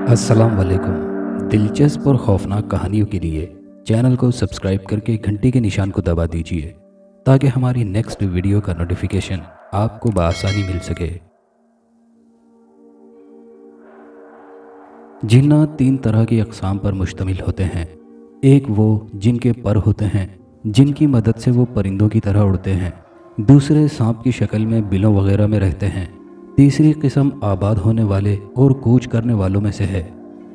अस्सलाम वालेकुम। दिलचस्प और खौफनाक कहानियों के लिए चैनल को सब्सक्राइब करके घंटी के निशान को दबा दीजिए ताकि हमारी नेक्स्ट वीडियो का नोटिफिकेशन आपको बआसानी मिल सके। जिन्नात तीन तरह की अक़साम पर मुश्तमिल होते हैं। एक वो जिनके पर होते हैं, जिनकी मदद से वो परिंदों की तरह उड़ते हैं। दूसरे सांप की शक्ल में बिलों वगैरह में रहते हैं। तीसरी किस्म आबाद होने वाले और कूच करने वालों में से है।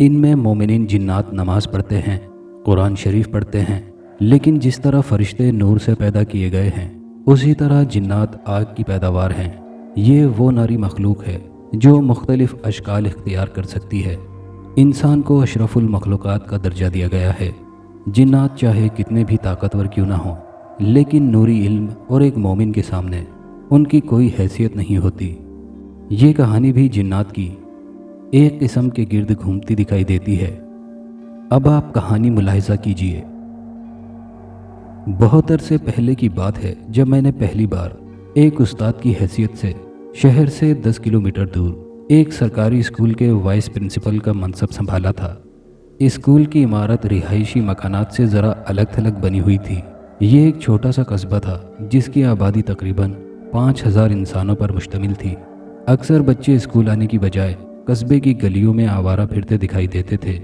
इनमें मोमिनीन जिन्नात नमाज पढ़ते हैं, कुरान शरीफ पढ़ते हैं, लेकिन जिस तरह फरिश्ते नूर से पैदा किए गए हैं उसी तरह जिन्नात आग की पैदावार हैं। ये वो नारी मखलूक है जो मुख्तलिफ अशकाल इख्तियार कर सकती है। इंसान को अशरफुल मखलूक़ात का दर्जा दिया गया है। जिन्नात चाहे कितने भी ताकतवर क्यों ना हों, लेकिन नूरी इल्म और एक मोमिन के सामने उनकी कोई हैसियत नहीं होती। ये कहानी भी जिन्नात की एक किस्म के गिर्द घूमती दिखाई देती है। अब आप कहानी मुलाहिजा कीजिए। बहुत अरसे पहले की बात है जब मैंने पहली बार एक उस्ताद की हैसियत से शहर से 10 किलोमीटर दूर एक सरकारी स्कूल के वाइस प्रिंसिपल का मनसब संभाला था। स्कूल की इमारत रिहायशी मकानात से ज़रा अलग थलग बनी हुई थी। ये एक छोटा सा कस्बा था जिसकी आबादी तकरीबन 5000 इंसानों पर मुश्तमिल थी। अक्सर बच्चे स्कूल आने की बजाय कस्बे की गलियों में आवारा फिरते दिखाई देते थे।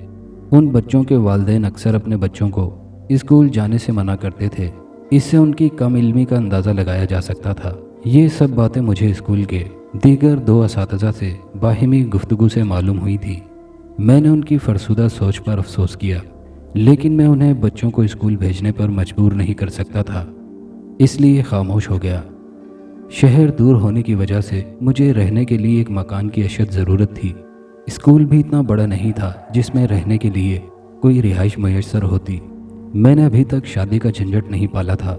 उन बच्चों के वालिदैन अक्सर अपने बच्चों को स्कूल जाने से मना करते थे। इससे उनकी कम इल्मी का अंदाज़ा लगाया जा सकता था। ये सब बातें मुझे स्कूल के दीगर 2 असातिज़ा से बाहिमी गुफ्तगू से मालूम हुई थी। मैंने उनकी फरसुदा सोच पर अफसोस किया, लेकिन मैं उन्हें बच्चों को स्कूल भेजने पर मजबूर नहीं कर सकता था, इसलिए खामोश हो गया। शहर दूर होने की वजह से मुझे रहने के लिए एक मकान की अशद ज़रूरत थी। स्कूल भी इतना बड़ा नहीं था जिसमें रहने के लिए कोई रिहाइश मैसर होती। मैंने अभी तक शादी का झंझट नहीं पाला था,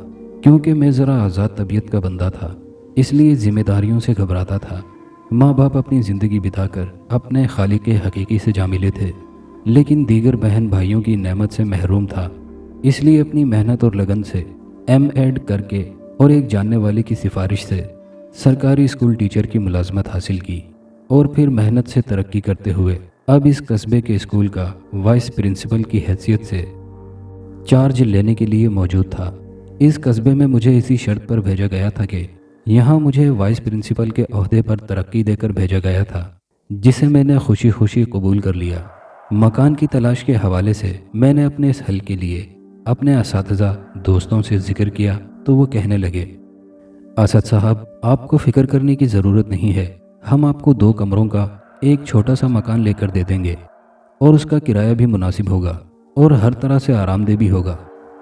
क्योंकि मैं ज़रा आज़ाद तबीयत का बंदा था, इसलिए ज़िम्मेदारियों से घबराता था। माँ बाप अपनी ज़िंदगी बिताकर अपने खालिक हकीकी से जा मिले थे, लेकिन दीगर बहन भाइयों की नेमत से महरूम था। इसलिए अपनी मेहनत और लगन से M.Ed करके और एक जानने वाले की सिफारिश से सरकारी स्कूल टीचर की मुलाजमत हासिल की और फिर मेहनत से तरक्की करते हुए अब इस कस्बे के स्कूल का वाइस प्रिंसिपल की हैसियत से चार्ज लेने के लिए मौजूद था। इस कस्बे में मुझे इसी शर्त पर भेजा गया था कि यहाँ मुझे वाइस प्रिंसिपल के ओहदे पर तरक्की देकर भेजा गया था, जिसे मैंने खुशी खुशी कबूल कर लिया। मकान की तलाश के हवाले से मैंने अपने इस हल के लिए अपने असातिज़ा दोस्तों से जिक्र किया तो वो कहने लगे, असद साहब, आपको फ़िक्र करने की ज़रूरत नहीं है। हम आपको 2 कमरों का एक छोटा सा मकान लेकर दे देंगे और उसका किराया भी मुनासिब होगा और हर तरह से आरामदेह भी होगा।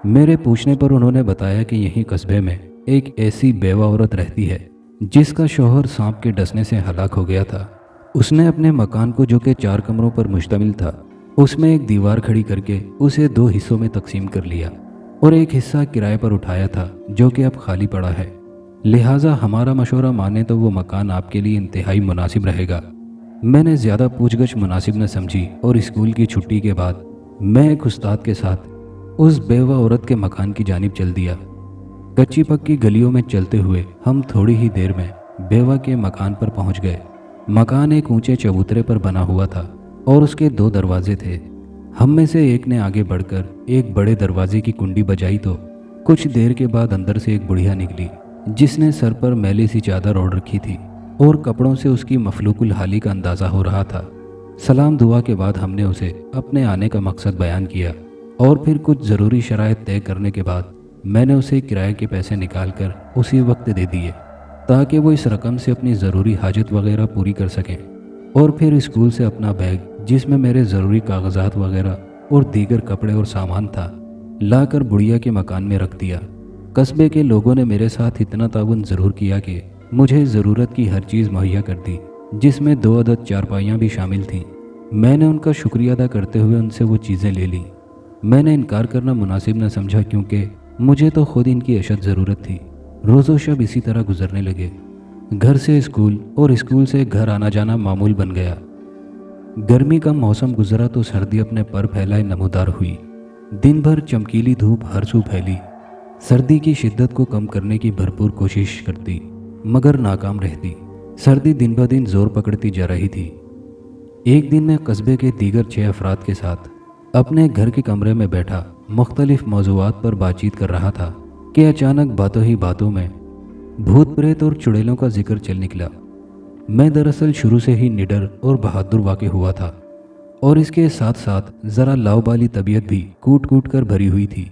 मेरे पूछने पर उन्होंने बताया कि यहीं कस्बे में एक ऐसी बेवा औरत रहती है जिसका शौहर सांप के डसने से हलाक हो गया था। उसने अपने मकान को, जो कि 4 कमरों पर मुश्तमिल था, उसमें एक दीवार खड़ी करके उसे 2 हिस्सों में तकसीम कर लिया और एक हिस्सा किराए पर उठाया था जो कि अब खाली पड़ा है। लिहाजा हमारा मशवरा माने तो वो मकान आपके लिए इंतहाई मुनासिब रहेगा। मैंने ज़्यादा पूछगछ मुनासिब न समझी और स्कूल की छुट्टी के बाद मैं एक उस्ताद के साथ उस बेवा औरत के मकान की जानिब चल दिया। कच्ची पक्की गलियों में चलते हुए हम थोड़ी ही देर में बेवा के मकान पर पहुंच गए। मकान एक ऊंचे चबूतरे पर बना हुआ था और उसके 2 दरवाजे थे। हम में से एक ने आगे बढ़कर एक बड़े दरवाजे की कुंडी बजाई तो कुछ देर के बाद अंदर से एक बुढ़िया निकली, जिसने सर पर मैली सी चादर ओढ़ रखी थी और कपड़ों से उसकी मफलूकुल हाली का अंदाज़ा हो रहा था। सलाम दुआ के बाद हमने उसे अपने आने का मकसद बयान किया और फिर कुछ ज़रूरी शराइत तय करने के बाद मैंने उसे किराए के पैसे निकाल कर उसी वक्त दे दिए ताकि वो इस रकम से अपनी ज़रूरी हाजत वगैरह पूरी कर सकें। और फिर स्कूल से अपना बैग, जिसमें मेरे ज़रूरी कागजात वगैरह और दीगर कपड़े और सामान था, लाकर बुढ़िया के मकान में रख दिया। कस्बे के लोगों ने मेरे साथ इतना ताउन ज़रूर किया कि मुझे ज़रूरत की हर चीज़ मुहैया कर दी, जिसमें 2 अदद चारपाइयाँ भी शामिल थीं। मैंने उनका शुक्रिया अदा करते हुए उनसे वो चीज़ें ले लीं। मैंने इनकार करना मुनासिब न समझा, क्योंकि मुझे तो खुद इनकी अशद ज़रूरत थी। रोज़ो शब इसी तरह गुजरने लगे। घर से स्कूल और स्कूल से घर आना जाना मामूल बन गया। गर्मी का मौसम गुजरा तो सर्दी अपने पर फैलाए नमूदार हुई। दिन भर चमकीली धूप हर सू फैली। सर्दी की शिद्दत को कम करने की भरपूर कोशिश करती, मगर नाकाम रहती। सर्दी दिन ब दिन जोर पकड़ती जा रही थी। एक दिन मैं कस्बे के दीगर 6 अफराद के साथ अपने घर के कमरे में बैठा मुख्तलिफ मौज़ूआत पर बातचीत कर रहा था कि अचानक बातों ही बातों में भूत प्रेत और चुड़ैलों का जिक्र चल निकला। मैं दरअसल शुरू से ही निडर और बहादुर वाक़ई हुआ था और इसके साथ साथ ज़रा लाउबाली तबीयत भी कूट कूट कर भरी हुई थी।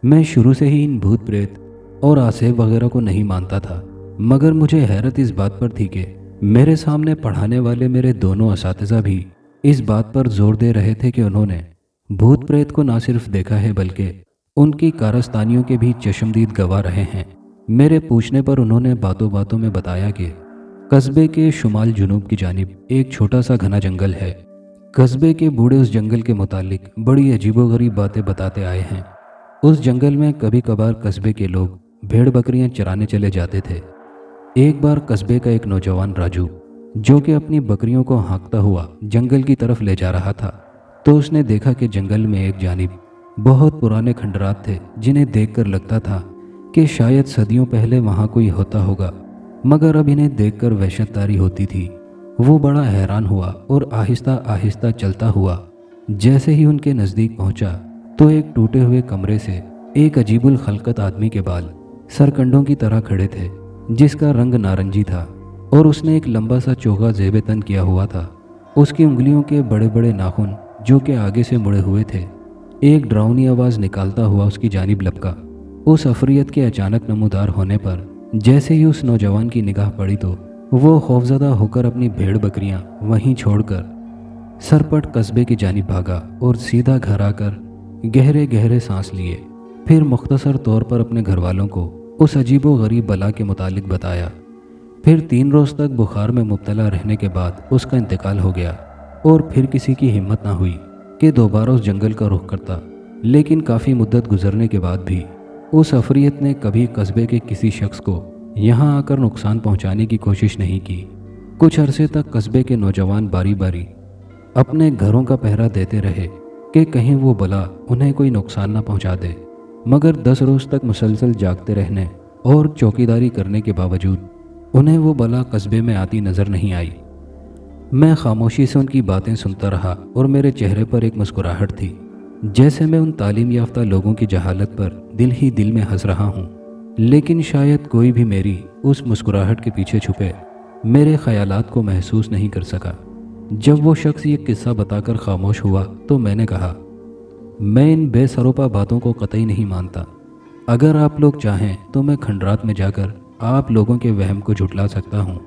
मैं शुरू से ही इन भूत प्रेत और आसेब वगैरह को नहीं मानता था, मगर मुझे हैरत इस बात पर थी कि मेरे सामने पढ़ाने वाले मेरे दोनों असातिज़ा भी इस बात पर जोर दे रहे थे कि उन्होंने भूत प्रेत को ना सिर्फ देखा है बल्कि उनकी कारस्तानियों के भी चश्मदीद गवाह रहे हैं। मेरे पूछने पर उन्होंने बातों बातों में बताया कि कस्बे के शुमाल जुनूब की जानिब एक छोटा सा घना जंगल है। कस्बे के बूढ़े उस जंगल के मुतालिक बड़ी अजीबोगरीब बातें बताते आए हैं। उस जंगल में कभी कभार कस्बे के लोग भेड़ बकरियां चराने चले जाते थे। एक बार कस्बे का एक नौजवान राजू, जो कि अपनी बकरियों को हाँकता हुआ जंगल की तरफ ले जा रहा था, तो उसने देखा कि जंगल में एक जानिब बहुत पुराने खंडरात थे जिन्हें देखकर लगता था कि शायद सदियों पहले वहाँ कोई होता होगा, मगर अब इन्हें देखकर वहशतदारी होती थी। वो बड़ा हैरान हुआ और आहिस्ता आहिस्ता चलता हुआ जैसे ही उनके नज़दीक पहुंचा तो एक टूटे हुए कमरे से एक अजीबुल खलकत आदमी के बाल सरकंडों की तरह खड़े थे, जिसका रंग नारंगी था और उसने एक लंबा सा चोगा ज़ेब तन किया हुआ था। उसकी उंगलियों के बड़े बड़े नाखून, जो कि आगे से मुड़े हुए थे, एक डरावनी आवाज़ निकालता हुआ उसकी जानिब लपका। उस अफरियत के अचानक नमूदार होने पर जैसे ही उस नौजवान की निगाह पड़ी तो वो खौफजदा होकर अपनी भेड़ बकरियां वहीं छोड़कर सरपट कस्बे की जानिब भागा और सीधा घर आकर गहरे गहरे सांस लिए। फिर मुख्तसर तौर पर अपने घर वालों को उस अजीबो गरीब बला के मुतालिक बताया। फिर 3 रोज़ तक बुखार में मुब्तला रहने के बाद उसका इंतकाल हो गया और फिर किसी की हिम्मत ना हुई कि दोबारा उस जंगल का रुख करता। लेकिन काफ़ी मुद्दत गुजरने के बाद भी उस अफरियत ने कभी कस्बे के किसी शख्स को यहाँ आकर नुकसान पहुँचाने की कोशिश नहीं की। कुछ अरसे तक कस्बे के नौजवान बारी बारी अपने घरों का पहरा देते रहे कि कहीं वो बला उन्हें कोई नुकसान ना पहुँचा दे, मगर 10 रोज़ तक मुसलसल जागते रहने और चौकीदारी करने के बावजूद उन्हें वो बला कस्बे में आती नज़र नहीं आई। मैं खामोशी से उनकी बातें सुनता रहा और मेरे चेहरे पर एक मुस्कुराहट थी, जैसे मैं उन तालीम याफ्ता लोगों की जहालत पर दिल ही दिल में हंस रहा हूँ। लेकिन शायद कोई भी मेरी उस मुस्कुराहट के पीछे छुपे मेरे ख्यालात को महसूस नहीं कर सका। जब वो शख्स ये किस्सा बताकर खामोश हुआ तो मैंने कहा, मैं इन बेसरोपा बातों को कतई नहीं मानता। अगर आप लोग चाहें तो मैं खंडरात में जाकर आप लोगों के वहम को झुटला सकता हूँ।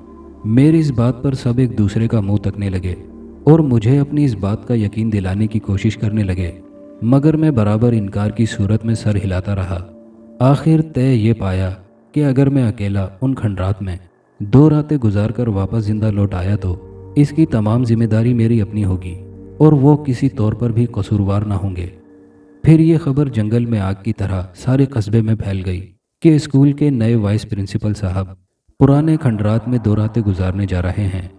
मेरी इस बात पर सब एक दूसरे का मुंह तकने लगे और मुझे अपनी इस बात का यकीन दिलाने की कोशिश करने लगे, मगर मैं बराबर इनकार की सूरत में सर हिलाता रहा। आखिर तय ये पाया कि अगर मैं अकेला उन खंडरात में 2 रातें गुजार कर वापस जिंदा लौट आया तो इसकी तमाम जिम्मेदारी मेरी अपनी होगी और वो किसी तौर पर भी कसूरवार ना होंगे। फिर ये खबर जंगल में आग की तरह सारे कस्बे में फैल गई कि स्कूल के नए वाइस प्रिंसिपल साहब पुराने खंडरात में 2 रातें गुजारने जा रहे हैं।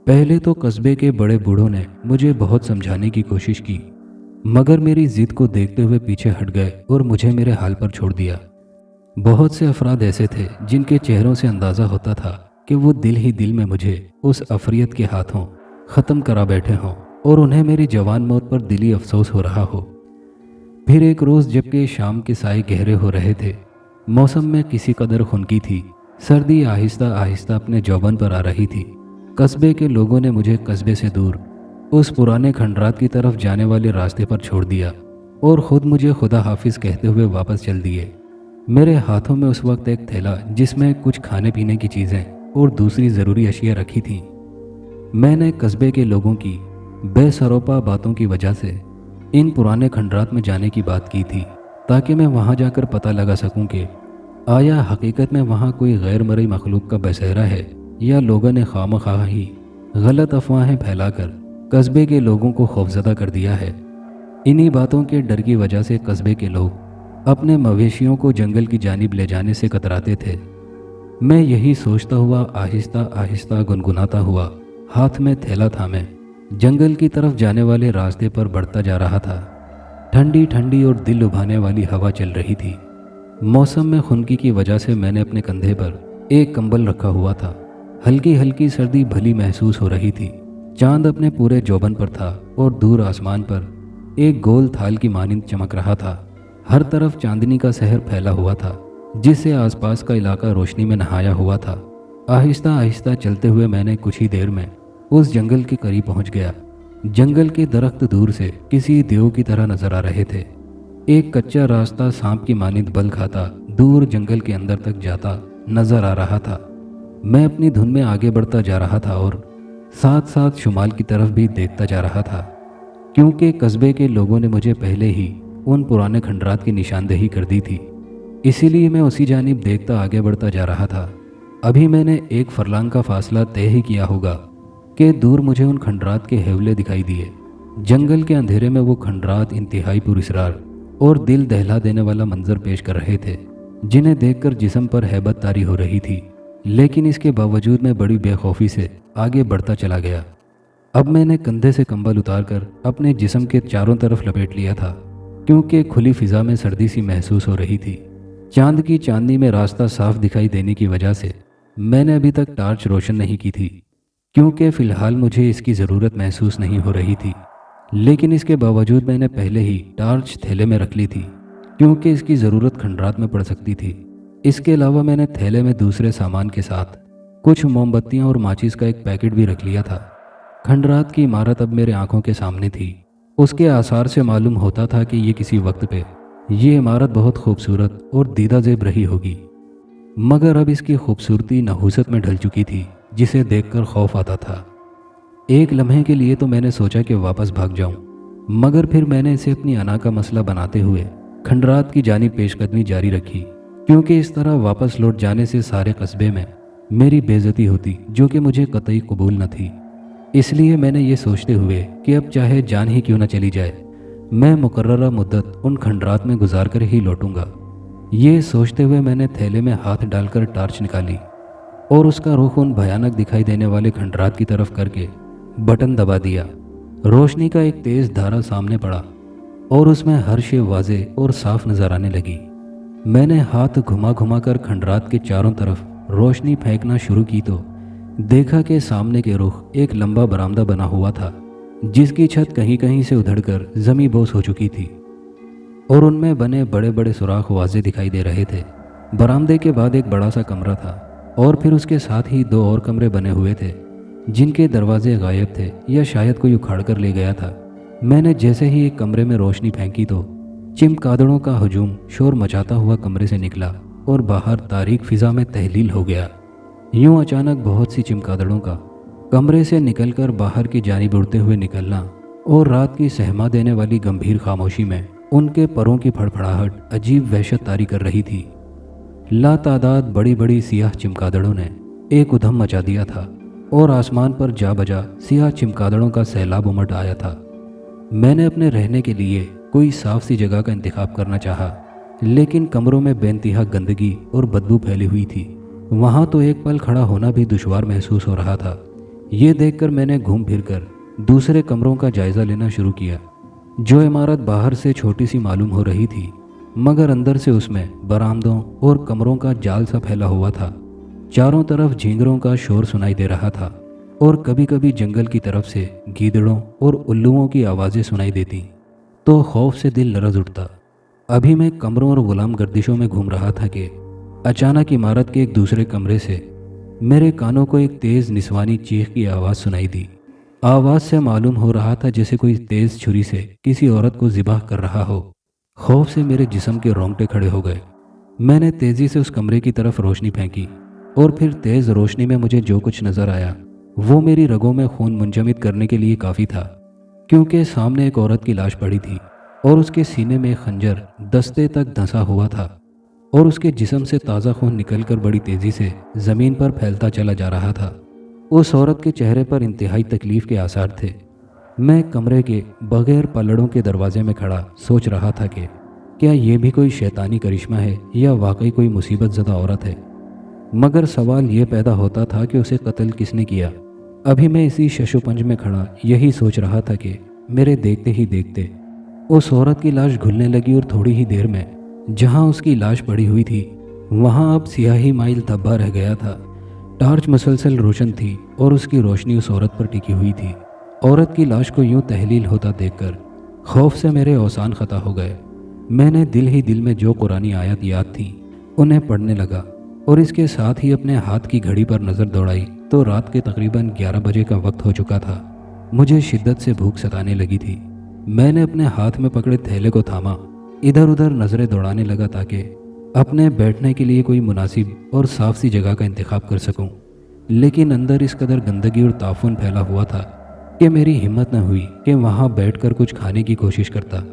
पहले तो कस्बे के बड़े बूढ़ों ने मुझे बहुत समझाने की कोशिश की, मगर मेरी जिद को देखते हुए पीछे हट गए और मुझे मेरे हाल पर छोड़ दिया। बहुत से अफराद ऐसे थे जिनके चेहरों से अंदाज़ा होता था कि वो दिल ही दिल में मुझे उस अफरियत के हाथों ख़त्म करा बैठे हों और उन्हें मेरी जवान मौत पर दिली अफसोस हो रहा हो। फिर एक रोज़ जबकि शाम के साए गहरे हो रहे थे, मौसम में किसी कदर खुनकी थी, सर्दी आहिस्ता आहिस्ता अपने जौबन पर आ रही थी। कस्बे के लोगों ने मुझे कस्बे से दूर उस पुराने खंडरात की तरफ जाने वाले रास्ते पर छोड़ दिया और ख़ुद मुझे खुदा हाफिज़ कहते हुए वापस चल दिए। मेरे हाथों में उस वक्त एक थैला जिसमें कुछ खाने पीने की चीज़ें और दूसरी ज़रूरी अशिया रखी थीं। मैंने कस्बे के लोगों की बेसरोपा बातों की वजह से इन पुराने खंडरात में जाने की बात की थी, ताकि मैं वहाँ जाकर पता लगा सकूं कि आया हकीकत में वहाँ कोई गैर मरई मखलूक का बसेरा है या लोगों ने खामखा ही गलत अफवाहें फैलाकर कस्बे के लोगों को खौफजदा कर दिया है। इन्हीं बातों के डर की वजह से कस्बे के लोग अपने मवेशियों को जंगल की जानिब ले जाने से कतराते थे। मैं यही सोचता हुआ आहिस्ता आहिस्ता गुनगुनाता हुआ हाथ में थैला थामे जंगल की तरफ जाने वाले रास्ते पर बढ़ता जा रहा था। ठंडी ठंडी और दिल लुभाने वाली हवा चल रही थी। मौसम में खुनकी की वजह से मैंने अपने कंधे पर एक कंबल रखा हुआ था। हल्की हल्की सर्दी भली महसूस हो रही थी। चांद अपने पूरे जौबन पर था और दूर आसमान पर एक गोल थाल की मानिंद चमक रहा था। हर तरफ चांदनी का शहर फैला हुआ था, जिससे आसपास का इलाका रोशनी में नहाया हुआ था। आहिस्ता आहिस्ता चलते हुए मैंने कुछ ही देर में उस जंगल के करीब पहुंच गया। जंगल के दरख्त दूर से किसी देव की तरह नजर आ रहे थे। एक कच्चा रास्ता सांप की मानिंद बल खाता दूर जंगल के अंदर तक जाता नजर आ रहा था। मैं अपनी धुन में आगे बढ़ता जा रहा था और साथ साथ शुमाल की तरफ भी देखता जा रहा था, क्योंकि कस्बे के लोगों ने मुझे पहले ही उन पुराने खंडरात की निशानदेही कर दी थी। इसीलिए मैं उसी जानिब देखता आगे बढ़ता जा रहा था। अभी मैंने एक फरलांग का फासला तय ही किया होगा कि दूर मुझे उन खंडरात के हेवले दिखाई दिए। जंगल के अंधेरे में वो खंडरात इंतहाई पुरस्रार और दिल दहला देने वाला मंजर पेश कर रहे थे, जिन्हें देखकर जिस्म पर हैबत तारी हो रही थी। लेकिन इसके बावजूद मैं बड़ी बेखौफी से आगे बढ़ता चला गया। अब मैंने कंधे से कंबल उतारकर अपने जिस्म के चारों तरफ लपेट लिया था, क्योंकि खुली फिजा में सर्दी सी महसूस हो रही थी। चांद की चांदनी में रास्ता साफ दिखाई देने की वजह से मैंने अभी तक टार्च रोशन नहीं की थी, क्योंकि फ़िलहाल मुझे इसकी ज़रूरत महसूस नहीं हो रही थी। लेकिन इसके बावजूद मैंने पहले ही टार्च थैले में रख ली थी, क्योंकि इसकी ज़रूरत खंडरात में पड़ सकती थी। इसके अलावा मैंने थैले में दूसरे सामान के साथ कुछ मोमबत्तियां और माचिस का एक पैकेट भी रख लिया था। खंडरात की इमारत अब मेरे आंखों के सामने थी। उसके आसार से मालूम होता था कि ये किसी वक्त पे ये इमारत बहुत खूबसूरत और दीदा ज़ेब रही होगी, मगर अब इसकी खूबसूरती नहूसत में ढल चुकी थी, जिसे देखकर खौफ आता था। एक लम्हे के लिए तो मैंने सोचा कि वापस भाग जाऊं, मगर फिर मैंने इसे अपनी अना का मसला बनाते हुए खंडरात की जानिब पेशकदमी जारी रखी, क्योंकि इस तरह वापस लौट जाने से सारे कस्बे में मेरी बेइज्जती होती, जो कि मुझे कतई कबूल न थी। इसलिए मैंने ये सोचते हुए कि अब चाहे जान ही क्यों न चली जाए, मैं मुकर्ररा मुद्दत उन खंडरात में गुजार कर ही लौटूंगा। ये सोचते हुए मैंने थैले में हाथ डालकर टार्च निकाली और उसका रुख उन भयानक दिखाई देने वाले खंडरात की तरफ करके बटन दबा दिया। रोशनी का एक तेज धारा सामने पड़ा और उसमें हर शे वाजे और साफ नजर आने लगी। मैंने हाथ घुमा घुमा कर खंडरात के चारों तरफ रोशनी फेंकना शुरू की तो देखा कि सामने के रुख एक लंबा बरामदा बना हुआ था, जिसकी छत कहीं कहीं से उधड़कर जमी बोस हो चुकी थी और उनमें बने बड़े बड़े सुराख वाजे दिखाई दे रहे थे। बरामदे के बाद एक बड़ा सा कमरा था और फिर उसके साथ ही दो और कमरे बने हुए थे, जिनके दरवाजे गायब थे या शायद कोई उखाड़ कर ले गया था। मैंने जैसे ही एक कमरे में रोशनी फेंकी तो चिमकादड़ों का हजूम शोर मचाता हुआ कमरे से निकला और बाहर तारीक फिजा में तहलील हो गया। यूं अचानक बहुत सी चिमकादड़ों का कमरे से निकलकर बाहर की जानिब उड़ते हुए निकलना और रात की सहमा देने वाली गंभीर खामोशी में उनके परों की फड़फड़ाहट अजीब वहशत तारी कर रही थी। लातादाद बड़ी बड़ी सियाह चिमकादड़ों ने एक उधम मचा दिया था और आसमान पर जा बजा सियाह चिमकादड़ों का सैलाब उमड़ आया था। मैंने अपने रहने के लिए कोई साफ सी जगह का इंतखाब करना चाहा, लेकिन कमरों में बेइंतहा गंदगी और बदबू फैली हुई थी। वहाँ तो एक पल खड़ा होना भी दुश्वार महसूस हो रहा था। ये देखकर मैंने घूम फिर कर दूसरे कमरों का जायज़ा लेना शुरू किया। जो इमारत बाहर से छोटी सी मालूम हो रही थी, मगर अंदर से उसमें बरामदों और कमरों का जाल सा फैला हुआ था। चारों तरफ झींगरों का शोर सुनाई दे रहा था और कभी कभी जंगल की तरफ से गीदड़ों और उल्लुओं की आवाज़ें सुनाई देती तो खौफ से दिल लरज़ उठता। अभी मैं कमरों और गुलाम गर्दिशों में घूम रहा था कि अचानक इमारत के एक दूसरे कमरे से मेरे कानों को एक तेज़ निस्वानी चीख की आवाज़ सुनाई दी। आवाज़ से मालूम हो रहा था जैसे कोई तेज़ छुरी से किसी औरत को ज़िबाह कर रहा हो। खौफ से मेरे जिस्म के रोंगटे खड़े हो गए। मैंने तेज़ी से उस कमरे की तरफ रोशनी फेंकी और फिर तेज़ रोशनी में मुझे जो कुछ नज़र आया वो मेरी रगों में खून मुंजमद करने के लिए काफ़ी था, क्योंकि सामने एक औरत की लाश पड़ी थी और उसके सीने में खंजर दस्ते तक धंसा हुआ था और उसके जिस्म से ताज़ा खून निकलकर बड़ी तेज़ी से ज़मीन पर फैलता चला जा रहा था। उस औरत के चेहरे पर इंतहाई तकलीफ़ के आसार थे। मैं कमरे के बगैर पलड़ों के दरवाजे में खड़ा सोच रहा था कि क्या ये भी कोई शैतानी करिश्मा है या वाकई कोई मुसीबत ज़दा औरत है। मगर सवाल ये पैदा होता था कि उसे कत्ल किसने किया। अभी मैं इसी शशोपंज में खड़ा यही सोच रहा था कि मेरे देखते ही देखते उस औरत की लाश घुलने लगी और थोड़ी ही देर में जहां उसकी लाश पड़ी हुई थी वहां अब सियाही माइल धब्बा रह गया था। टार्च मुसलसल रोशन थी और उसकी रोशनी उस औरत पर टिकी हुई थी। औरत की लाश को यूं तहलील होता देखकर खौफ से मेरे औसान खता हो गए। मैंने दिल ही दिल में जो कुरानी आयत याद थी उन्हें पढ़ने लगा और इसके साथ ही अपने हाथ की घड़ी पर नज़र दौड़ाई तो रात के तकरीबन 11 बजे का वक्त हो चुका था। मुझे शिद्दत से भूख सताने लगी थी। मैंने अपने हाथ में पकड़े थैले को थामा, इधर उधर नज़रें दौड़ाने लगा ताकि अपने बैठने के लिए कोई मुनासिब और साफ सी जगह का इंतखाब कर सकूं। लेकिन अंदर इस कदर गंदगी और ताफून फैला हुआ था कि मेरी हिम्मत न हुई कि वहां बैठकर कुछ खाने की कोशिश करता।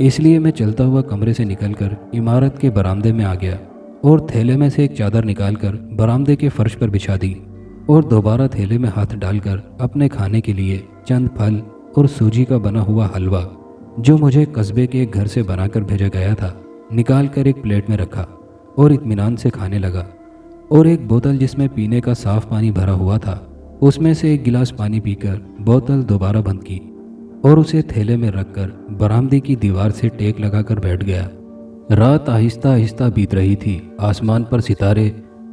इसलिए मैं चलता हुआ कमरे से निकलकर इमारत के बरामदे में आ गया और थैले में से एक चादर निकालकर बरामदे के फर्श पर बिछा दी और दोबारा थैले में हाथ डालकर अपने खाने के लिए चंद फल और सूजी का बना हुआ हलवा, जो मुझे कस्बे के एक घर से बनाकर भेजा गया था, निकाल कर एक प्लेट में रखा और इत्मीनान से खाने लगा। और एक बोतल जिसमें पीने का साफ पानी भरा हुआ था, उसमें से एक गिलास पानी पीकर बोतल दोबारा बंद की और उसे थैले में रखकर बरामदे की दीवार से टेक लगाकर बैठ गया। रात आहिस्ता आहिस्ता बीत रही थी। आसमान पर सितारे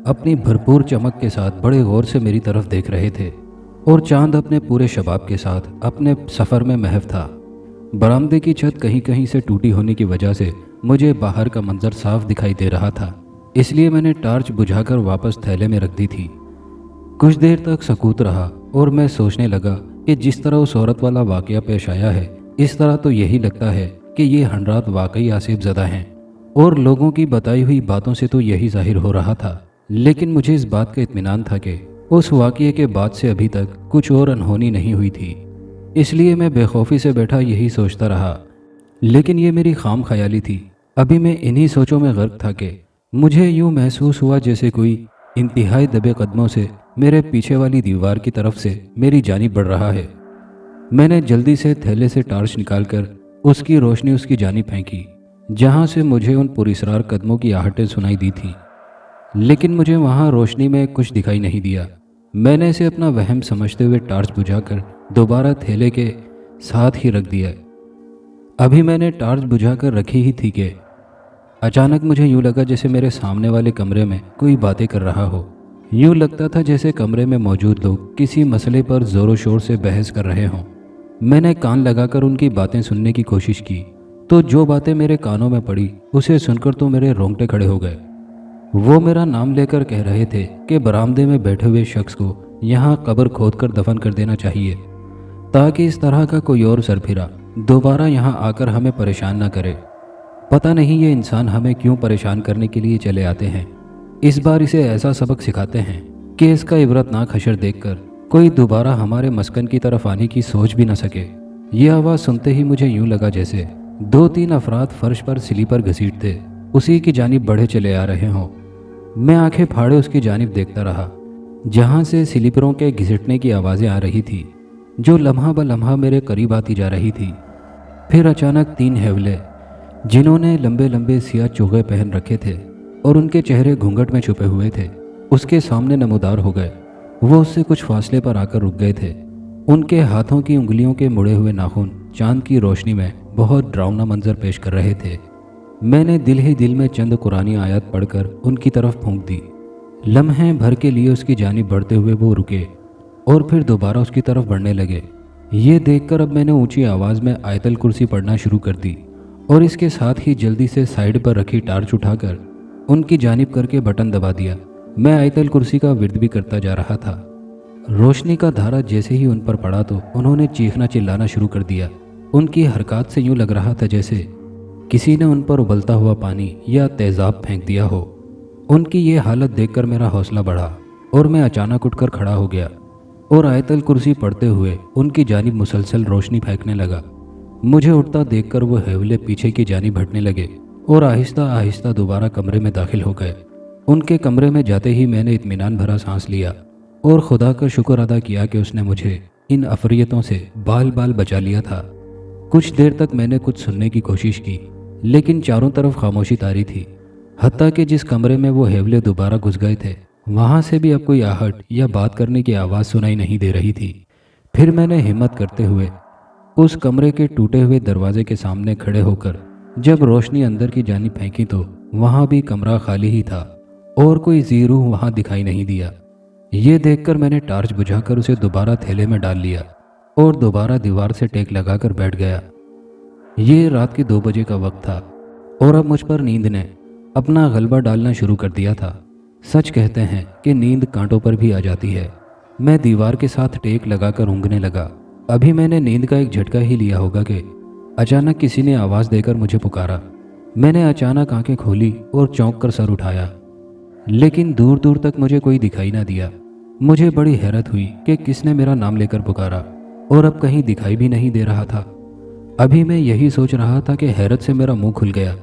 अपनी भरपूर चमक के साथ बड़े गौर से मेरी तरफ देख रहे थे और चांद अपने पूरे शबाब के साथ अपने सफ़र में महव था। बरामदे की छत कहीं कहीं से टूटी होने की वजह से मुझे बाहर का मंजर साफ दिखाई दे रहा था, इसलिए मैंने टार्च बुझाकर वापस थैले में रख दी थी। कुछ देर तक सकूत रहा और मैं सोचने लगा कि जिस तरह उस औरत वाला वाकया पेश आया है, इस तरह तो यही लगता है कि ये हनरात वाकई आसिफ ज़दा हैं और लोगों की बताई हुई बातों से तो यही जाहिर हो रहा था। लेकिन मुझे इस बात का इत्मीनान था कि उस वाकये के बाद से अभी तक कुछ और अनहोनी नहीं हुई थी, इसलिए मैं बेखौफी से बैठा यही सोचता रहा। लेकिन ये मेरी खाम ख्याली थी। अभी मैं इन्हीं सोचों में गर्क था कि मुझे यूं महसूस हुआ जैसे कोई इंतहाई दबे कदमों से मेरे पीछे वाली दीवार की तरफ से मेरी जानिब बढ़ रहा है। मैंने जल्दी से थैले से टार्च निकालकर उसकी रोशनी उसकी जानिब फेंकी, जहां से मुझे उन पुरस्रार कदमों की आहटें सुनाई दी थी। लेकिन मुझे वहां रोशनी में कुछ दिखाई नहीं दिया। मैंने इसे अपना वहम समझते हुए टार्च बुझाकर दोबारा थैले के साथ ही रख दिया। अभी मैंने टार्च बुझाकर रखी ही थी कि अचानक मुझे यूं लगा जैसे मेरे सामने वाले कमरे में कोई बातें कर रहा हो। यूं लगता था जैसे कमरे में मौजूद लोग किसी मसले पर ज़ोरों शोर से बहस कर रहे हों। मैंने कान लगाकर उनकी बातें सुनने की कोशिश की तो जो बातें मेरे कानों में पड़ी उसे सुनकर तो मेरे रोंगटे खड़े हो गए। वो मेरा नाम लेकर कह रहे थे कि बरामदे में बैठे हुए शख्स को यहाँ कब्र खोदकर दफन कर देना चाहिए ताकि इस तरह का कोई और सरफिरा दोबारा यहाँ आकर हमें परेशान ना करे। पता नहीं ये इंसान हमें क्यों परेशान करने के लिए चले आते हैं। इस बार इसे ऐसा सबक सिखाते हैं कि इसका इबरतनाक हशर देखकर कोई दोबारा हमारे मस्कन की तरफ आने की सोच भी न सके। ये आवाज़ सुनते ही मुझे यूं लगा जैसे 2-3 अफराद फर्श पर स्लीपर घसीटते उसी की जानिब बढ़े चले आ रहे हों। मैं आंखें फाड़े उसकी जानिब देखता रहा, जहां से स्लीपरों के घिसटने की आवाज़ें आ रही थी, जो लम्हा ब लम्हा मेरे करीब आती जा रही थी। फिर अचानक 3 हेवले, जिन्होंने लंबे लंबे सियाह चोगे पहन रखे थे और उनके चेहरे घूंघट में छुपे हुए थे, उसके सामने नमूदार हो गए। वो उससे कुछ फासले पर आकर रुक गए थे। उनके हाथों की उंगलियों के मुड़े हुए नाखून चांद की रोशनी में बहुत डरावना मंजर पेश कर रहे थे। मैंने दिल ही दिल में चंद कुरानी आयत पढ़कर उनकी तरफ फूंक दी। लम्हे भर के लिए उसकी जानिब बढ़ते हुए वो रुके और फिर दोबारा उसकी तरफ बढ़ने लगे। ये देखकर अब मैंने ऊंची आवाज़ में आयतल कुर्सी पढ़ना शुरू कर दी और इसके साथ ही जल्दी से साइड पर रखी टार्च उठाकर उनकी जानिब करके बटन दबा दिया। मैं आयतल कुर्सी का विर्द भी करता जा रहा था। रोशनी का धारा जैसे ही उन पर पड़ा तो उन्होंने चीखना चिल्लाना शुरू कर दिया। उनकी हरकत से यूं लग रहा था जैसे किसी ने उन पर उबलता हुआ पानी या तेजाब फेंक दिया हो। उनकी ये हालत देखकर मेरा हौसला बढ़ा और मैं अचानक उठकर खड़ा हो गया और आयतल कुर्सी पढ़ते हुए उनकी जानिब मुसलसल रोशनी फेंकने लगा। मुझे उठता देखकर वो हेवले पीछे की जानिब हटने लगे और आहिस्ता आहिस्ता दोबारा कमरे में दाखिल हो गए। उनके कमरे में जाते ही मैंने इत्मीनान भरा सांस लिया और खुदा का शुक्र अदा किया कि उसने मुझे इन अफरियतों से बाल बाल बचा लिया था। कुछ देर तक मैंने कुछ सुनने की कोशिश की, लेकिन चारों तरफ खामोशी तारी थी। हत्ता कि जिस कमरे में वो हेवले दोबारा घुस गए थे, वहाँ से भी अब कोई आहट या बात करने की आवाज़ सुनाई नहीं दे रही थी। फिर मैंने हिम्मत करते हुए उस कमरे के टूटे हुए दरवाजे के सामने खड़े होकर जब रोशनी अंदर की जानिब फेंकी तो वहाँ भी कमरा खाली ही था और कोई ज़ीरू वहाँ दिखाई नहीं दिया। ये देखकर मैंने टार्च बुझाकर उसे दोबारा थैले में डाल लिया और दोबारा दीवार से टेक लगाकर बैठ गया। ये रात के 2 बजे का वक्त था और अब मुझ पर नींद ने अपना गलबा डालना शुरू कर दिया था। सच कहते हैं कि नींद कांटों पर भी आ जाती है। मैं दीवार के साथ टेक लगाकर ऊँघने लगा। अभी मैंने नींद का एक झटका ही लिया होगा कि अचानक किसी ने आवाज़ देकर मुझे पुकारा। मैंने अचानक आंखें खोली और चौंक कर सर उठाया, लेकिन दूर दूर तक मुझे कोई दिखाई ना दिया। मुझे बड़ी हैरत हुई कि किसने मेरा नाम लेकर पुकारा और अब कहीं दिखाई भी नहीं दे रहा था। अभी मैं यही सोच रहा था कि हैरत से मेरा मुंह खुल गया।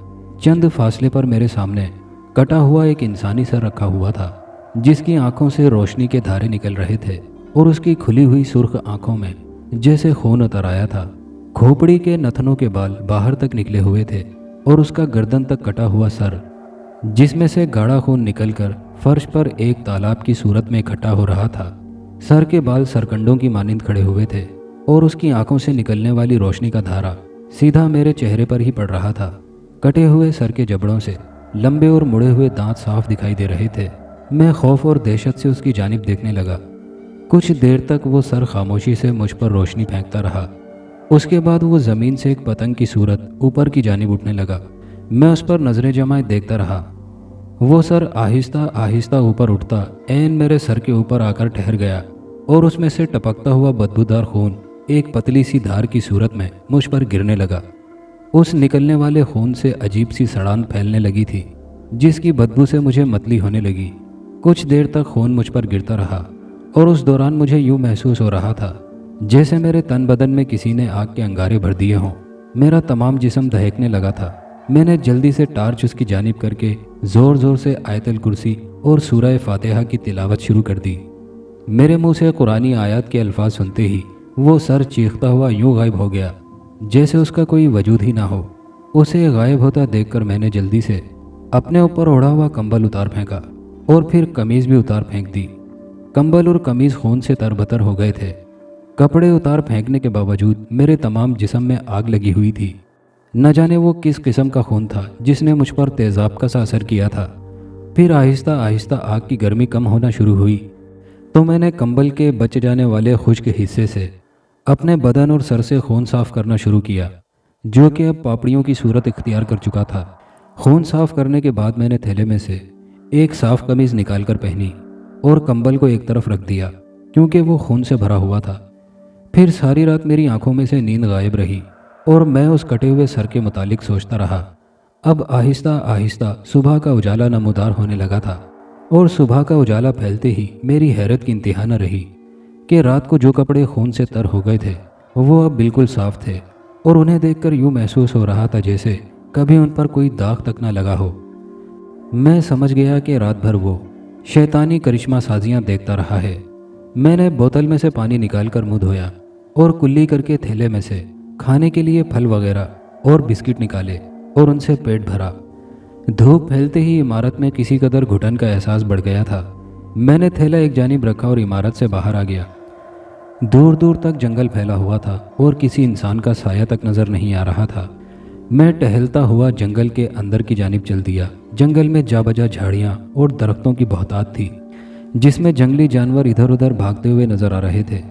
चंद फासले पर मेरे सामने कटा हुआ एक इंसानी सर रखा हुआ था, जिसकी आंखों से रोशनी के धारे निकल रहे थे और उसकी खुली हुई सुर्ख आंखों में जैसे खून उतर आया था। खोपड़ी के नथनों के बाल बाहर तक निकले हुए थे और उसका गर्दन तक कटा हुआ सर, जिसमें से गाढ़ा खून निकलकर फर्श पर एक तालाब की सूरत में इकट्ठा हो रहा था। सर के बाल सरकंडों की मानिंद खड़े हुए थे और उसकी आंखों से निकलने वाली रोशनी का धारा सीधा मेरे चेहरे पर ही पड़ रहा था। कटे हुए सर के जबड़ों से लंबे और मुड़े हुए दांत साफ दिखाई दे रहे थे। मैं खौफ और दहशत से उसकी जानिब देखने लगा। कुछ देर तक वो सर खामोशी से मुझ पर रोशनी फेंकता रहा। उसके बाद वो ज़मीन से एक पतंग की सूरत ऊपर की जानिब उठने लगा। मैं उस पर नजरें जमाए देखता रहा। वो सर आहिस्ता आहिस्ता ऊपर उठता ऐन मेरे सर के ऊपर आकर ठहर गया और उसमें से टपकता हुआ बदबूदार खून एक पतली सी धार की सूरत में मुझ पर गिरने लगा। उस निकलने वाले खून से अजीब सी सड़ान फैलने लगी थी, जिसकी बदबू से मुझे मतली होने लगी। कुछ देर तक खून मुझ पर गिरता रहा और उस दौरान मुझे यूं महसूस हो रहा था जैसे मेरे तन बदन में किसी ने आग के अंगारे भर दिए हों। मेरा तमाम जिस्म दहकने लगा था। मैंने जल्दी से टार्च उसकी जानिब करके ज़ोर ज़ोर से आयतल कुर्सी और सूरह फातिहा की तिलावत शुरू कर दी। मेरे मुंह से कुरानी आयत के अल्फाज सुनते ही वो सर चीखता हुआ यूं गायब हो गया जैसे उसका कोई वजूद ही ना हो। उसे गायब होता देखकर मैंने जल्दी से अपने ऊपर ओढ़ा हुआ कंबल उतार फेंका और फिर कमीज़ भी उतार फेंक दी। कंबल और कमीज़ खून से तरबतर हो गए थे। कपड़े उतार फेंकने के बावजूद मेरे तमाम जिस्म में आग लगी हुई थी। न जाने वो किस किस्म का खून था जिसने मुझ पर तेज़ाब का सा असर किया था। फिर आहिस्ता आहिस्ता आग की गर्मी कम होना शुरू हुई तो मैंने कंबल के बच जाने वाले खुश्क हिस्से से अपने बदन और सर से खून साफ करना शुरू किया, जो कि अब पापड़ियों की सूरत इख्तियार कर चुका था। खून साफ करने के बाद मैंने थैले में से एक साफ कमीज़ निकाल कर पहनी और कंबल को एक तरफ रख दिया क्योंकि वो खून से भरा हुआ था। फिर सारी रात मेरी आंखों में से नींद गायब रही और मैं उस कटे हुए सर के मुतालिक सोचता रहा। अब आहिस्ता आहिस्ता सुबह का उजाला नमूदार होने लगा था और सुबह का उजाला फैलते ही मेरी हैरत की इंतहा न रही कि रात को जो कपड़े खून से तर हो गए थे वो अब बिल्कुल साफ थे और उन्हें देखकर यूँ महसूस हो रहा था जैसे कभी उन पर कोई दाग तक न लगा हो। मैं समझ गया कि रात भर वो शैतानी करिश्मा साजियाँ देखता रहा है। मैंने बोतल में से पानी निकालकर मुंह धोया और कुल्ली करके थैले में से खाने के लिए फल वगैरह और बिस्किट निकाले और उनसे पेट भरा। धूप फैलते ही इमारत में किसी कदर घुटन का एहसास बढ़ गया था। मैंने थैला एक जानिब रखा और इमारत से बाहर आ गया। दूर दूर तक जंगल फैला हुआ था और किसी इंसान का साया तक नज़र नहीं आ रहा था। मैं टहलता हुआ जंगल के अंदर की जानिब चल दिया। जंगल में जा बजा झाड़ियाँ और दरख्तों की बहुतात थी, जिसमें जंगली जानवर इधर उधर भागते हुए नजर आ रहे थे।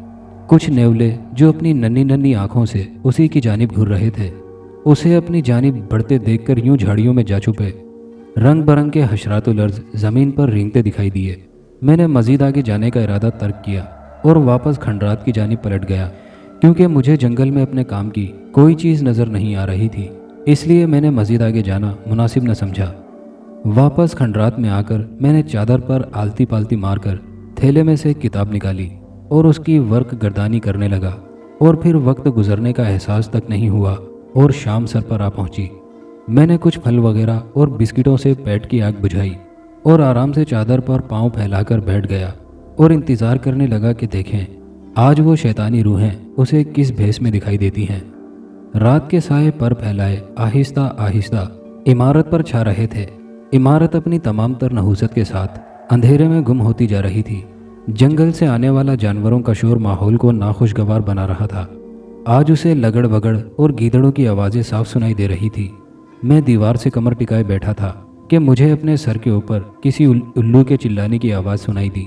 कुछ नेवले जो अपनी नन्ही नन्ही आंखों से उसी की जानिब घूर रहे थे, उसे अपनी जानिब बढ़ते देखकर यूं झाड़ियों में जा छुपे। रंग बरंगे हशरातुल अर्ज़ ज़मीन पर रेंगते दिखाई दिए। मैंने मज़ीद आगे जाने का इरादा तर्क किया और वापस खंडरात की जानिब पलट गया, क्योंकि मुझे जंगल में अपने काम की कोई चीज़ नज़र नहीं आ रही थी। इसलिए मैंने मज़ीद आगे जाना मुनासिब न समझा। वापस खंडरात में आकर मैंने चादर पर आलती पालती मारकर थैले में से एक किताब निकाली और उसकी वर्क गर्दानी करने लगा और फिर वक्त गुजरने का एहसास तक नहीं हुआ और शाम सर पर आ पहुंची। मैंने कुछ फल वगैरह और बिस्किटों से पेट की आग बुझाई और आराम से चादर पर पांव फैलाकर बैठ गया और इंतज़ार करने लगा कि देखें आज वो शैतानी रूहें उसे किस भेस में दिखाई देती हैं। रात के साए पर फैलाए आहिस्ता आहिस्ता इमारत पर छा रहे थे। इमारत अपनी तमाम तर नहूसत के साथ अंधेरे में गुम होती जा रही थी। जंगल से आने वाला जानवरों का शोर माहौल को नाखुशगवार बना रहा था। आज उसे लगड़ वगड़ और गीदड़ों की आवाज़ें साफ सुनाई दे रही थी। मैं दीवार से कमर टिकाए बैठा था कि मुझे अपने सर के ऊपर किसी उल्लू के चिल्लाने की आवाज़ सुनाई दी।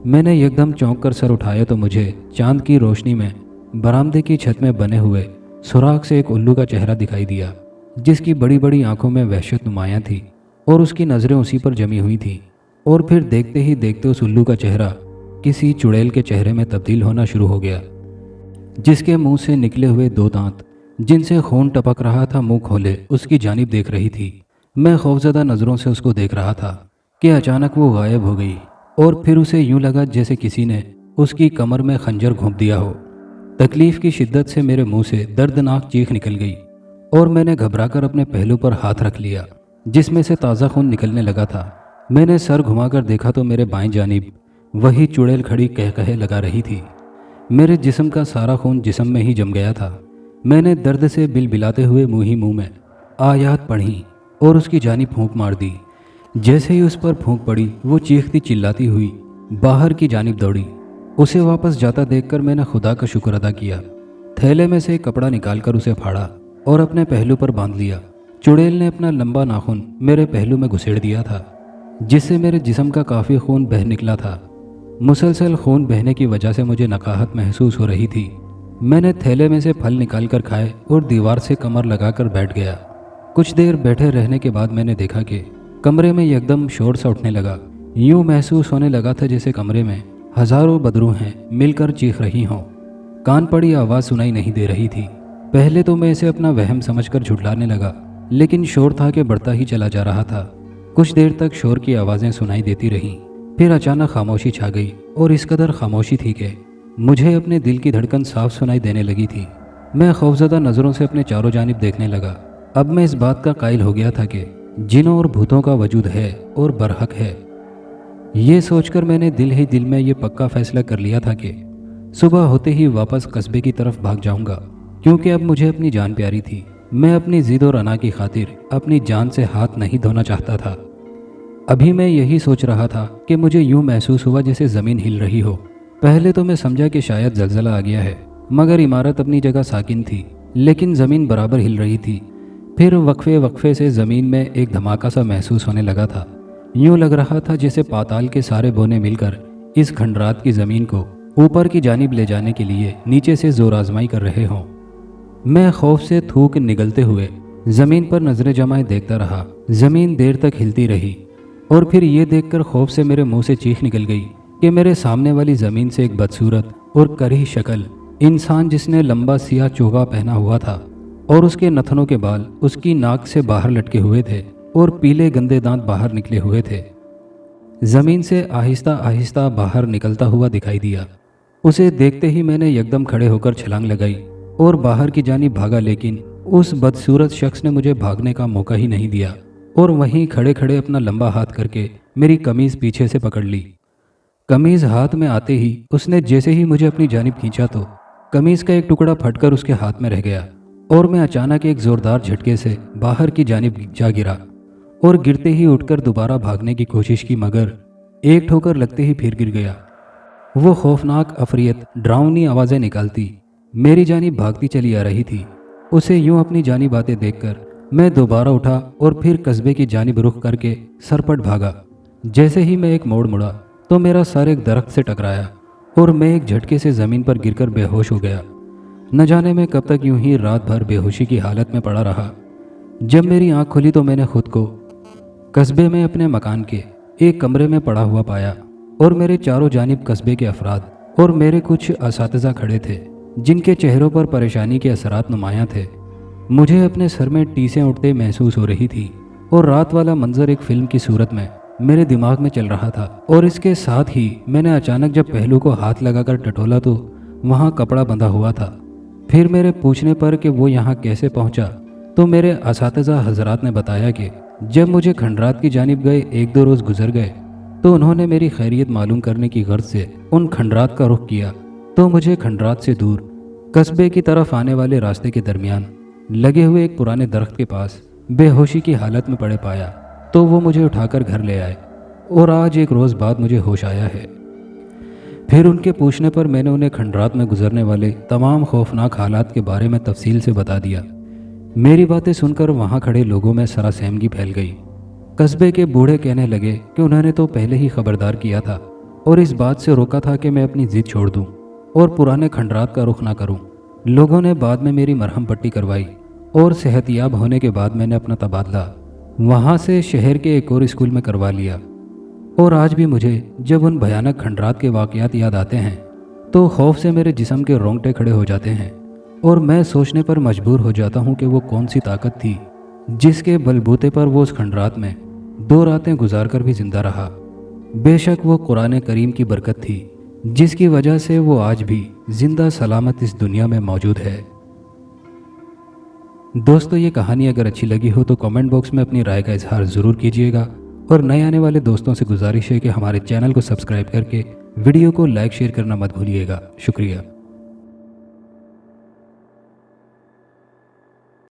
میں نے एकदम चौंक कर सर उठाया तो मुझे चांद की रोशनी में बरामदे की छत में बने हुए सुराख से एक उल्लू का चेहरा दिखाई दिया, जिसकी बड़ी बड़ी आंखों में वहशत नुमायां थी और उसकी नज़रें उसी पर जमी हुई थीं। और फिर देखते ही देखते उस उल्लू का चेहरा किसी चुड़ैल के चेहरे में तब्दील होना शुरू हो गया, जिसके मुंह से निकले हुए 2 दांत जिनसे खून टपक रहा था मुंह खोले उसकी जानिब देख रही थी। मैं खौफजदा नज़रों से उसको देख रहा था कि अचानक वो गायब हो गई और फिर उसे यूं लगा जैसे किसी ने उसकी कमर में खंजर घोंप दिया हो। तकलीफ की शिद्दत से मेरे मुंह से दर्दनाक चीख निकल गई और मैंने घबराकर अपने पहलू पर हाथ रख लिया, जिसमें से ताज़ा खून निकलने लगा था। मैंने सर घुमाकर देखा तो मेरे बाएं जानिब वही चुड़ैल खड़ी कह लगा रही थी। मेरे जिस्म का सारा खून जिस्म में ही जम गया था। मैंने दर्द से बिलबिलाते हुए मुंह में आयात पढ़ी और उसकी जानिब फूंक मार दी। जैसे ही उस पर फूंक पड़ी वो चीखती चिल्लाती हुई बाहर की जानिब दौड़ी। उसे वापस जाता देखकर मैंने खुदा का शुक्र अदा किया। थैले में से एक कपड़ा निकालकर उसे फाड़ा और अपने पहलू पर बांध लिया। चुड़ैल ने अपना लंबा नाखून मेरे पहलू में घुसेड़ दिया था, जिससे मेरे जिस्म का काफ़ी खून बह निकला था। मुसलसल खून बहने की वजह से मुझे नकाहत महसूस हो रही थी। मैंने थैले में से फल निकाल कर खाए और दीवार से कमर लगाकर बैठ गया। कुछ देर बैठे रहने के बाद मैंने देखा कि कमरे में एकदम शोर सा उठने लगा। यूं महसूस होने लगा था जैसे कमरे में हजारों बदरू हैं मिलकर चीख रही हों। कान पड़ी आवाज़ सुनाई नहीं दे रही थी। पहले तो मैं इसे अपना वहम समझकर झुठलाने लगा, लेकिन शोर था कि बढ़ता ही चला जा रहा था। कुछ देर तक शोर की आवाज़ें सुनाई देती रहीं, फिर अचानक खामोशी छा गई और इस कदर खामोशी थी कि मुझे अपने दिल की धड़कन साफ सुनाई देने लगी थी। मैं खौफजदा नज़रों से अपने चारों जानिब देखने लगा। अब मैं इस बात का कायल हो गया था कि जिनों और भूतों का वजूद है और बरहक है। ये सोचकर मैंने दिल ही दिल में ये पक्का फैसला कर लिया था कि सुबह होते ही वापस कस्बे की तरफ भाग जाऊंगा, क्योंकि अब मुझे अपनी जान प्यारी थी। मैं अपनी जिद और अना की खातिर अपनी जान से हाथ नहीं धोना चाहता था। अभी मैं यही सोच रहा था कि मुझे यूं महसूस हुआ जैसे ज़मीन हिल रही हो। पहले तो मैं समझा कि शायद ज़लज़ला आ गया है, मगर इमारत अपनी जगह साकिन थी, लेकिन ज़मीन बराबर हिल रही थी। फिर वक्फे से ज़मीन में एक धमाका सा महसूस होने लगा था। यूं लग रहा था जैसे पाताल के सारे बोने मिलकर इस खंडरात की ज़मीन को ऊपर की जानिब ले जाने के लिए नीचे से जोर आजमाई कर रहे हों। मैं खौफ से थूक निगलते हुए ज़मीन पर नज़रें जमाए देखता रहा। ज़मीन देर तक हिलती रही और फिर ये देखकर खौफ से मेरे मुंह से चीख निकल गई कि मेरे सामने वाली ज़मीन से एक बदसूरत और करीह शक्ल इंसान, जिसने लंबा सियाह चोगा पहना हुआ था और उसके नथनों के बाल उसकी नाक से बाहर लटके हुए थे और पीले गंदे दांत बाहर निकले हुए थे, ज़मीन से आहिस्ता आहिस्ता बाहर निकलता हुआ दिखाई दिया। उसे देखते ही मैंने एकदम खड़े होकर छलांग लगाई और बाहर की जानिब भागा, लेकिन उस बदसूरत शख्स ने मुझे भागने का मौका ही नहीं दिया और वहीं खड़े खड़े अपना लंबा हाथ करके मेरी कमीज़ पीछे से पकड़ ली। कमीज़ हाथ में आते ही उसने जैसे ही मुझे अपनी जानिब खींचा तो कमीज़ का एक टुकड़ा फटकर उसके हाथ में रह गया और मैं अचानक एक ज़ोरदार झटके से बाहर की जानिब जा गिरा और गिरते ही उठकर दोबारा भागने की कोशिश की, मगर एक ठोकर लगते ही फिर गिर गया। वो खौफनाक अफरियत डरावनी आवाज़ें निकालती मेरी जानिब भागती चली आ रही थी। उसे यूं अपनी जानिब आते देखकर मैं दोबारा उठा और फिर कस्बे की जानिब रुख करके सरपट भागा। जैसे ही मैं एक मोड़ मुड़ा तो मेरा सर एक दरख्त से टकराया और मैं एक झटके से ज़मीन पर गिरकर बेहोश हो गया। न जाने मैं कब तक यूं ही रात भर बेहोशी की हालत में पड़ा रहा। जब मेरी आंख खुली तो मैंने खुद को कस्बे में अपने मकान के एक कमरे में पड़ा हुआ पाया और मेरे चारों जानिब कस्बे के अफराद और मेरे कुछ असातिज़ा खड़े थे, जिनके चेहरों पर परेशानी के असरात नुमायां थे। मुझे अपने सर में टीसें उठते महसूस हो रही थी और रात वाला मंजर एक फिल्म की सूरत में मेरे दिमाग में चल रहा था। और इसके साथ ही मैंने अचानक जब पहलू को हाथ लगाकर टटोला तो वहाँ कपड़ा बंधा हुआ था। फिर मेरे पूछने पर कि वो यहाँ कैसे पहुँचा तो मेरे असातिज़ा हजरात ने बताया कि जब मुझे खंडरात की जानिब गए 1-2 रोज़ गुजर गए तो उन्होंने मेरी खैरियत मालूम करने की गर्ज से उन खंडरात का रुख किया तो मुझे खंडरात से दूर कस्बे की तरफ आने वाले रास्ते के दरमियान लगे हुए एक पुराने दरख्त के पास बेहोशी की हालत में पड़े पाया तो वो मुझे उठाकर घर ले आए और आज 1 रोज़ बाद मुझे होश आया है। फिर उनके पूछने पर मैंने उन्हें खंडरात में गुजरने वाले तमाम खौफनाक हालात के बारे में तफसील से बता दिया। मेरी बातें सुनकर वहाँ खड़े लोगों में सरासहमगी फैल गई। कस्बे के बूढ़े कहने लगे कि उन्होंने तो पहले ही खबरदार किया था और इस बात से रोका था कि मैं अपनी ज़िद छोड़ दूं और पुराने खंडरात का रुख ना करूं। लोगों ने बाद में मेरी मरहम पट्टी करवाई और सेहतयाब होने के बाद मैंने अपना तबादला वहाँ से शहर के एक और स्कूल में करवा लिया। और आज भी मुझे जब उन भयानक खंडरात के वाक़यात याद आते हैं तो खौफ से मेरे जिस्म के रोंगटे खड़े हो जाते हैं और मैं सोचने पर मजबूर हो जाता हूँ कि वो कौन सी ताकत थी जिसके बलबूते पर वो उस खंडरात में 2 रातें गुजार कर भी जिंदा रहा। बेशक वो कुरान करीम की बरकत थी जिसकी वजह से वो आज भी जिंदा सलामत इस दुनिया में मौजूद है। दोस्तों, ये कहानी अगर अच्छी लगी हो तो कमेंट बॉक्स में अपनी राय का इजहार ज़रूर कीजिएगा और नए आने वाले दोस्तों से गुजारिश है कि हमारे चैनल को सब्सक्राइब करके वीडियो को लाइक शेयर करना मत भूलिएगा। शुक्रिया।